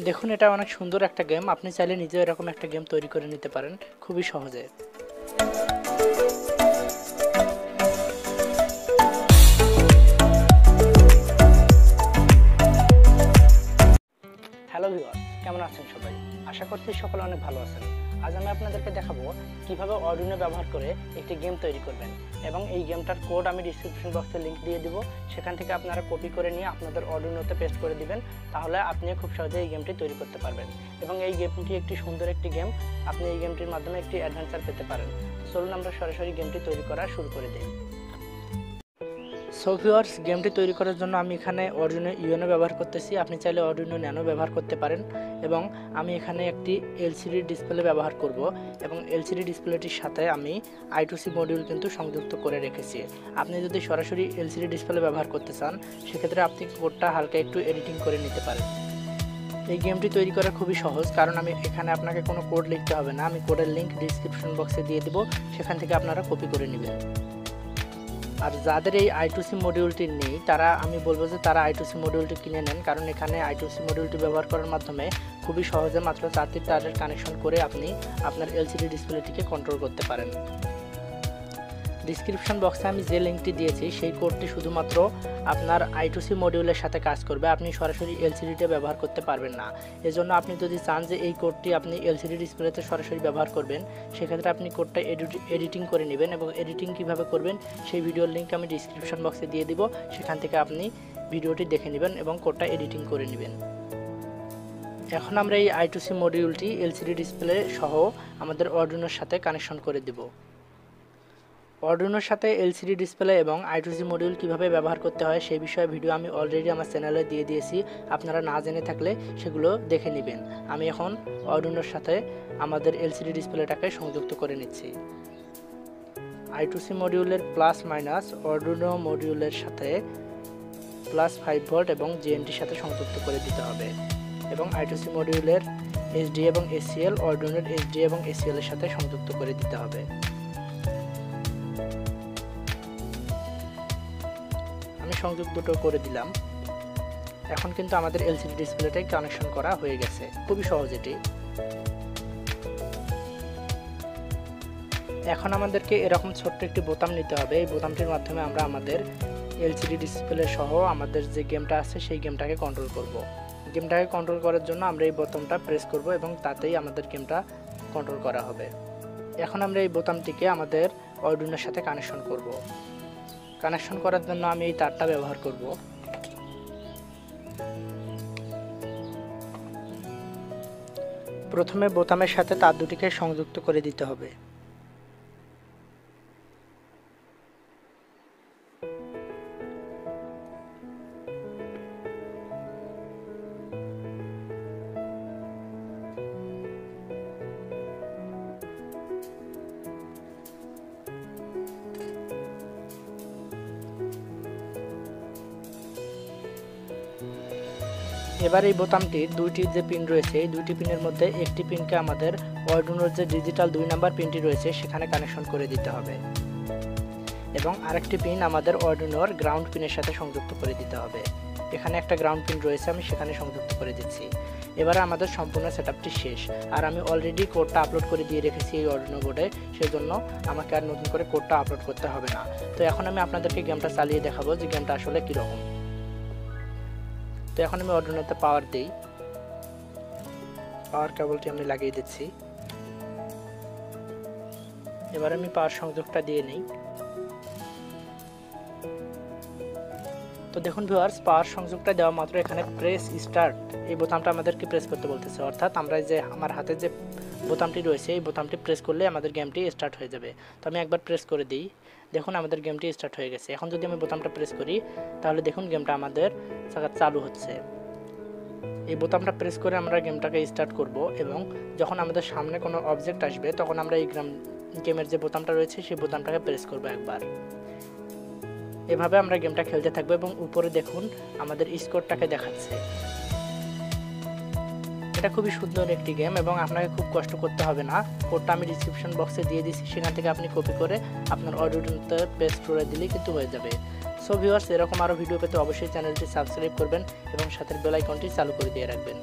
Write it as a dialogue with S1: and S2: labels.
S1: দেখুন এটা অনেক সুন্দর একটা গেম, আপনি চাইলে নিজেও এরকম একটা গেম তৈরি করে নিতে পারেন খুবই সহজে। হ্যালো ভিউয়ার্স, কেমন আছেন সবাই? আশা করছি সকলে অনেক ভালো আছেন। আজ আমি আপনাদেরকে দেখাবো কিভাবে Arduino ব্যবহার করে একটি গেম তৈরি করবেন, এবং এই গেমটার কোড আমি ডেসক্রিপশন বক্সে লিংক দিয়ে দিব। সেখান থেকে আপনারা কপি করে নিয়ে আপনাদের Arduinoতে পেস্ট করে দিবেন, তাহলে আপনিও খুব সহজে এই গেমটি তৈরি করতে পারবেন। এবং এই গেমটি একটি সুন্দর একটি গেম, আপনি এই গেমটির মাধ্যমে একটি অ্যাডভেঞ্চার পেতে পারেন। চলুন আমরা সরাসরি গেমটি তৈরি করা শুরু করে দিই। সো ভিউয়ার্স, গেমটি তৈরি করার জন্য আমি এখানে Arduino UNO ব্যবহার করতেছি। আপনি চাইলে Arduino Nano ব্যবহার করতে পারেন। এবং আমি এখানে একটি LCD ডিসপ্লে ব্যবহার করব, এবং LCD ডিসপ্লেটির সাথে আমি I2C মডিউল কিন্তু সংযুক্ত করে রেখেছি। আপনি যদি সরাসরি LCD ডিসপ্লে ব্যবহার করতে চান, সেক্ষেত্রে আপনি কোডটা হালকা একটু এডিটিং করে নিতে পারেন। এই গেমটি তৈরি করা খুবই সহজ, কারণ আমি এখানে আপনাকে কোনো কোড লিখতে হবে না। আমি কোডের লিংক ডেসক্রিপশন বক্সে দিয়ে দেব, সেখান থেকে আপনারা কপি করে নেবেন। আর যাদের এই I2C মডিউলটি নেই, তারা আমি বলবো যে তারা I2C মডিউলটি কিনে নেন, কারণ এখানে I2C মডিউলটি ব্যবহার করার মাধ্যমে খুবই সহজে মাত্র 4টি তারের কানেকশন করে আপনি আপনার LCD ডিসপ্লেটিকে কন্ট্রোল করতে পারেন। ডিসক্রিপশন বক্সে আমি যে লিঙ্কটি দিয়েছি সেই কোডটি শুধুমাত্র আপনার I2C মডিউলের সাথে কাজ করবে, আপনি সরাসরি LCDতে ব্যবহার করতে পারবেন না। এজন্য আপনি যদি চান যে এই কোডটি আপনি LCD ডিসপ্লেতে সরাসরি ব্যবহার করবেন, সেক্ষেত্রে আপনি কোডটা এডিটিং করে নেবেন, এবং এডিটিং কিভাবে করবেন সেই ভিডিওর লিঙ্ক আমি ডিসক্রিপশন বক্সে দিয়ে দিব। সেখান থেকে আপনি ভিডিওটি দেখে নেবেন এবং কোডটা এডিটিং করে নেবেন। এখন আমরা এই I2C মডিউলটি LCD ডিসপ্লে সহ আমাদের Arduinoর সাথে কানেকশন করে দেব। Arduinoর সাথে LCD ডিসপ্লে এবং I2C মডিউল কিভাবে ব্যবহার করতে হয় সেই বিষয়ে ভিডিও আমি অলরেডি আমার চ্যানেলে দিয়ে দিয়েছি, আপনারা না জেনে থাকলে সেগুলো দেখে নেবেন। আমি এখন Arduinoর সাথে আমাদের LCD ডিসপ্লেটাকে সংযুক্ত করে নিচ্ছি। I2C মডিউলের প্লাস মাইনাস Arduino মডিউলের সাথে প্লাস 5 ভোল্ট এবং GNDর সাথে সংযুক্ত করে দিতে হবে, এবং I2C মডিউলের SD এবং ACL Arduinoর SD এবং ACL এর সাথে সংযুক্ত করে দিতে হবে। সংযোগ দুটো করে দিলাম। এখন কিন্তু আমাদের LCD ডিসপ্লেটাই কানেকশন করা হয়ে গেছে, খুবই সহজ এটি। এখন আমাদেরকে এরকম ছোট্ট একটি বোতাম নিতে হবে। এই বোতামটির মাধ্যমে আমরা আমাদের LCD ডিসপ্লে সহ আমাদের যে গেমটা আছে সেই গেমটাকে কন্ট্রোল করব। গেমটাকে কন্ট্রোল করার জন্য আমরা এই বোতামটা প্রেস করব, এবং তাতেই আমাদের গেমটা কন্ট্রোল করা হবে। এখন আমরা এই বোতামটিকে আমাদের Arduinoর সাথে কানেকশন করব। কানেকশন করার জন্য আমি এই তারটা ব্যবহার করব। প্রথমে বোতামের সাথে তার দুটিকে সংযুক্ত করে দিতে হবে। এবার এই বোতামটির দুইটি যে পিন রয়েছে, এই দুইটি পিনের মধ্যে একটি পিনকে আমাদের Arduinoর যে ডিজিটাল 2 নাম্বার পিনটি রয়েছে সেখানে কানেকশন করে দিতে হবে, এবং আরেকটি পিন আমাদের Arduinoর গ্রাউন্ড পিনের সাথে সংযুক্ত করে দিতে হবে। এখানে একটা গ্রাউন্ড পিন রয়েছে, আমি সেখানে সংযুক্ত করে দিচ্ছি। এবারে আমাদের সম্পূর্ণ সেটআপটি শেষ, আর আমি অলরেডি কোডটা আপলোড করে দিয়ে রেখেছি এই Arduino বোর্ডে, সেজন্য আমাকে আর নতুন করে কোডটা আপলোড করতে হবে না। তো এখন আমি আপনাদেরকে গেমটা চালিয়ে দেখাবো যে গেমটা আসলে কীরকম। তো এখন আমি Arduinoতে পাওয়ার দিই, পাওয়ার কেবলটি আমি লাগিয়ে দিচ্ছি। এবার আমি পাওয়ার সংযোগটা দিয়ে নিই। তো দেখুন ভিউয়ার্স, পাওয়ার সংযোগটা দেওয়া মাত্র এখানে প্রেস স্টার্ট এই বোতামটা আমাদেরকে প্রেস করতে বলতেছে, অর্থাৎ আমরা যে আমার হাতে যে বোতামটি রয়েছে এই বোতামটি প্রেস করলে আমাদের গেমটি স্টার্ট হয়ে যাবে। তো আমি একবার প্রেস করে দিই, দেখুন আমাদের গেমটি স্টার্ট হয়ে গেছে। এখন যদি আমি বোতামটা প্রেস করি, তাহলে দেখুন গেমটা আমাদের চালু হচ্ছে। এই বোতামটা প্রেস করে আমরা গেমটাকে স্টার্ট করব, এবং যখন আমাদের সামনে কোনো অবজেক্ট আসবে তখন আমরা এই গেমের যে বোতামটা রয়েছে সেই বোতামটাকে প্রেস করব একবার। এভাবে আমরা গেমটা খেলতে থাকবো, এবং উপরে দেখুন আমাদের স্কোরটাকে দেখাচ্ছে। এটা খুবই সুন্দর একটি গেম, এবং আপনাকে খুব কষ্ট করতে হবে না। কোডটা আমি ডিসক্রিপশন বক্সে দিয়ে দিচ্ছি, সেখান থেকে আপনি কপি করে আপনার Arduinoতে পেস্ট করে দিলেই কিন্তু হয়ে যাবে। সো ভিউয়ার্স, এরকম আরও ভিডিও পেতে অবশ্যই চ্যানেলটি সাবস্ক্রাইব করবেন এবং সাথে বেল আইকনটি চালু করে দিয়ে রাখবেন।